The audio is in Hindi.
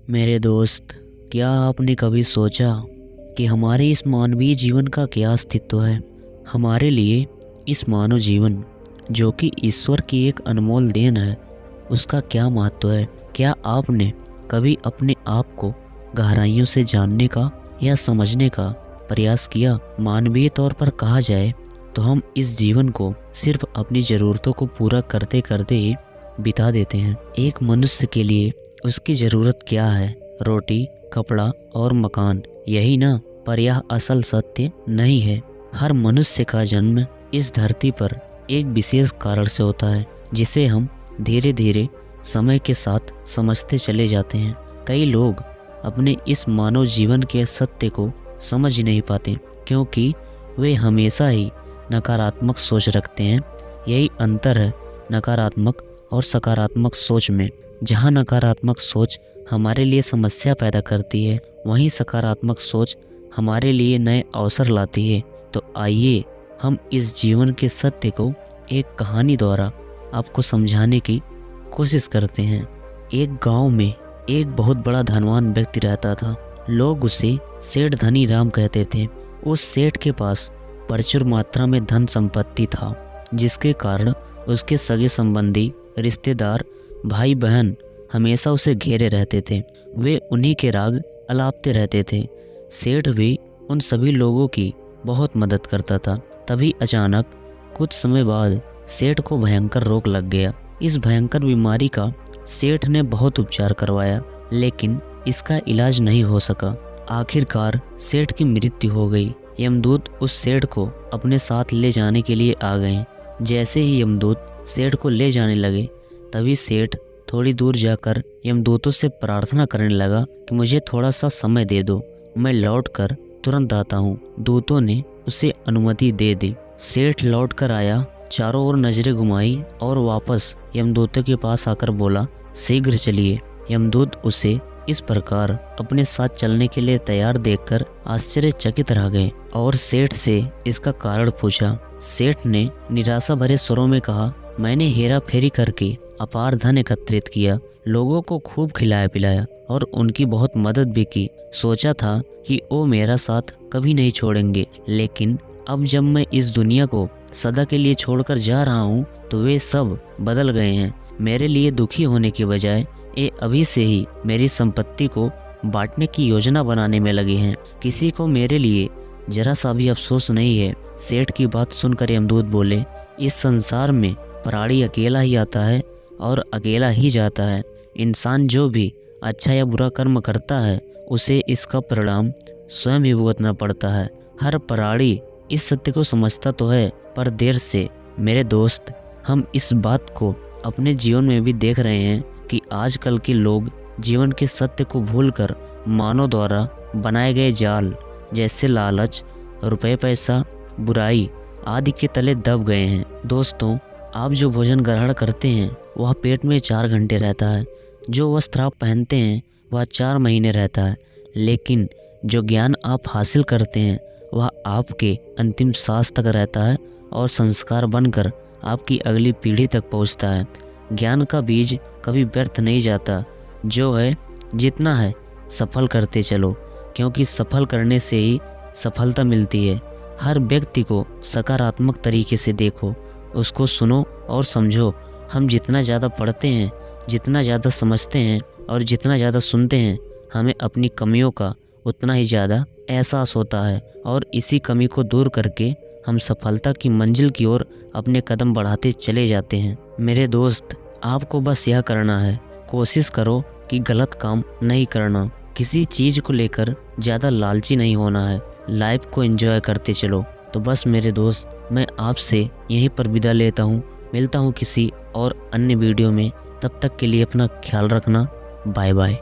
मेरे दोस्त, क्या आपने कभी सोचा कि हमारे इस मानवीय जीवन का क्या अस्तित्व है? हमारे लिए इस मानव जीवन, जो कि ईश्वर की एक अनमोल देन है, उसका क्या महत्व है? क्या आपने कभी अपने आप को गहराइयों से जानने का या समझने का प्रयास किया? मानवीय तौर पर कहा जाए तो हम इस जीवन को सिर्फ अपनी ज़रूरतों को पूरा करते करते ही बिता देते हैं। एक मनुष्य के लिए उसकी ज़रूरत क्या है? रोटी, कपड़ा और मकान, यही ना? पर यह असल सत्य नहीं है। हर मनुष्य का जन्म इस धरती पर एक विशेष कारण से होता है, जिसे हम धीरे धीरे समय के साथ समझते चले जाते हैं। कई लोग अपने इस मानव जीवन के सत्य को समझ नहीं पाते, क्योंकि वे हमेशा ही नकारात्मक सोच रखते हैं। यही अंतर है नकारात्मक और सकारात्मक सोच में। जहाँ नकारात्मक सोच हमारे लिए समस्या पैदा करती है, वहीं सकारात्मक सोच हमारे लिए नए अवसर लाती है। तो आइए हम इस जीवन के सत्य को एक कहानी द्वारा आपको समझाने की कोशिश करते हैं। एक गांव में एक बहुत बड़ा धनवान व्यक्ति रहता था। लोग उसे सेठ धनी राम कहते थे। उस सेठ के पास प्रचुर मात्रा में धन संपत्ति था, जिसके कारण उसके सगे संबंधी, रिश्तेदार, भाई बहन हमेशा उसे घेरे रहते थे। वे उन्हीं के राग अलापते रहते थे। सेठ भी उन सभी लोगों की बहुत मदद करता था। तभी अचानक कुछ समय बाद सेठ को भयंकर रोग लग गया। इस भयंकर बीमारी का सेठ ने बहुत उपचार करवाया, लेकिन इसका इलाज नहीं हो सका। आखिरकार सेठ की मृत्यु हो गई। यमदूत उस सेठ को अपने साथ ले जाने के लिए आ गए। जैसे ही यमदूत सेठ को ले जाने लगे, तभी सेठ थोड़ी दूर जाकर यमदूतों से प्रार्थना करने लगा कि मुझे थोड़ा सा समय दे दो, मैं लौटकर तुरंत आता हूँ। दूतों ने उसे अनुमति दे दी। सेठ लौट कर आया, चारों ओर नजरें घुमाई और वापस यमदूतों के पास आकर बोला, शीघ्र चलिए। यमदूत उसे इस प्रकार अपने साथ चलने के लिए तैयार देखकर आश्चर्यचकित रह गए और सेठ से इसका कारण पूछा। सेठ ने निराशा भरे स्वरों में कहा, मैंने हेरा फेरी करके अपार धन एकत्रित किया, लोगों को खूब खिलाया पिलाया और उनकी बहुत मदद भी की। सोचा था कि वो मेरा साथ कभी नहीं छोड़ेंगे, लेकिन अब जब मैं इस दुनिया को सदा के लिए छोड़कर जा रहा हूँ, तो वे सब बदल गए हैं। मेरे लिए दुखी होने के बजाय ये अभी से ही मेरी संपत्ति को बांटने की योजना बनाने में लगे हैं। किसी को मेरे लिए जरा सा भी अफसोस नहीं है। सेठ की बात सुनकर यमदूत बोले, इस संसार में प्राणी अकेला ही आता है और अकेला ही जाता है। इंसान जो भी अच्छा या बुरा कर्म करता है, उसे इसका परिणाम स्वयं ही भुगतना पड़ता है। हर प्राणी इस सत्य को समझता तो है, पर देर से। मेरे दोस्त, हम इस बात को अपने जीवन में भी देख रहे हैं कि आजकल के लोग जीवन के सत्य को भूलकर मानव द्वारा बनाए गए जाल जैसे लालच, रुपए पैसा, बुराई आदि के तले दब गए हैं। दोस्तों, आप जो भोजन ग्रहण करते हैं वह पेट में 4 घंटे रहता है। जो वस्त्र आप पहनते हैं वह 4 महीने रहता है, लेकिन जो ज्ञान आप हासिल करते हैं वह आपके अंतिम सांस तक रहता है और संस्कार बनकर आपकी अगली पीढ़ी तक पहुंचता है। ज्ञान का बीज कभी व्यर्थ नहीं जाता। जो है जितना है सफल करते चलो, क्योंकि सफल करने से ही सफलता मिलती है। हर व्यक्ति को सकारात्मक तरीके से देखो, उसको सुनो और समझो। हम जितना ज़्यादा पढ़ते हैं, जितना ज़्यादा समझते हैं और जितना ज़्यादा सुनते हैं, हमें अपनी कमियों का उतना ही ज़्यादा एहसास होता है, और इसी कमी को दूर करके हम सफलता की मंजिल की ओर अपने कदम बढ़ाते चले जाते हैं। मेरे दोस्त, आपको बस यह करना है, कोशिश करो कि गलत काम नहीं करना। किसी चीज़ को लेकर ज़्यादा लालची नहीं होना है। लाइफ को एंजॉय करते चलो। तो बस मेरे दोस्त, मैं आपसे यहीं पर विदा लेता हूँ। मिलता हूँ किसी और अन्य वीडियो में। तब तक के लिए अपना ख्याल रखना। Bye bye.